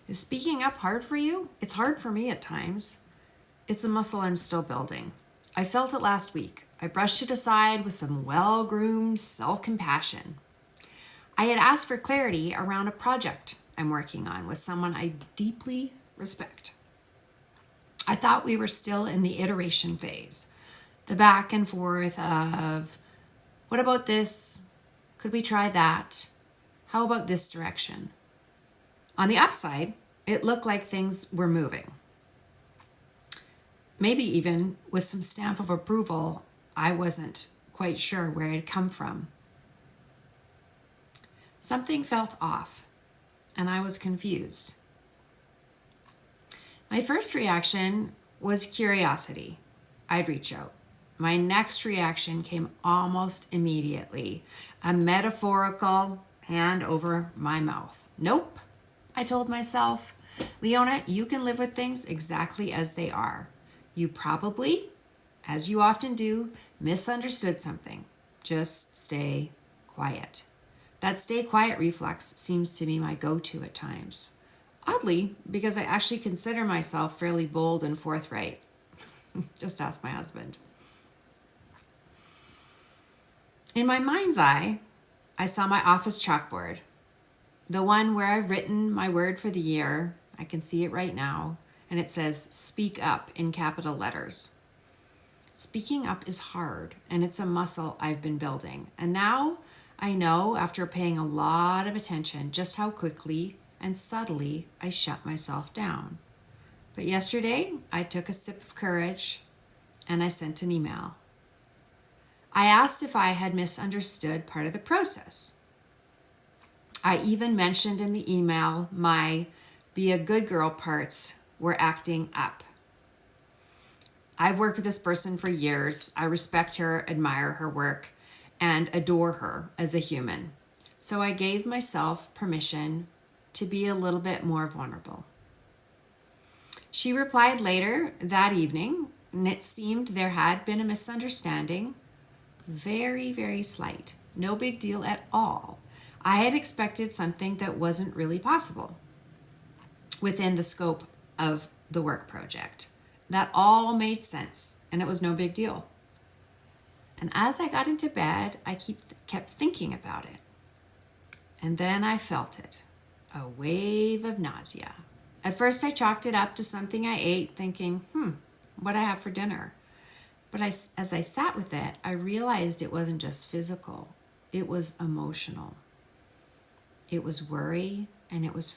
Is speaking up hard for you? It's hard for me at times. It's a muscle I'm still building. I felt it last week. I brushed it aside with some well-groomed self-compassion. I had asked for clarity around a project I'm working on with someone I deeply respect. I thought we were still in the iteration phase, the back and forth of, what about this? Could we try that? How about this direction? On the upside, it looked like things were moving. Maybe even with some stamp of approval, I wasn't quite sure where it had come from. Something felt off, and I was confused. My first reaction was curiosity. I'd reach out. My next reaction came almost immediately, a metaphorical hand over my mouth. Nope, I told myself. Leona, you can live with things exactly as they are. You probably, as you often do, misunderstood something. Just stay quiet. That stay quiet reflex seems to be my go-to at times. Oddly, because I actually consider myself fairly bold and forthright. Just ask my husband. In my mind's eye, I saw my office chalkboard, the one where I've written my word for the year. I can see it right now, and it says speak up in capital letters. Speaking up is hard, and it's a muscle I've been building. And now I know, after paying a lot of attention, just how quickly and subtly I shut myself down. But yesterday, I took a sip of courage and I sent an email. I asked if I had misunderstood part of the process. I even mentioned in the email my be a good girl parts were acting up. I've worked with this person for years. I respect her, admire her work, and adore her as a human. So I gave myself permission to be a little bit more vulnerable. She replied later that evening, and it seemed there had been a misunderstanding. Very, very slight. No big deal at all. I had expected something that wasn't really possible within the scope of the work project. That all made sense, and it was no big deal. And as I got into bed, I kept thinking about it. And then I felt it, a wave of nausea. At first, I chalked it up to something I ate, thinking, what I have for dinner. But as I sat with it, I realized it wasn't just physical. It was emotional. It was worry, and it was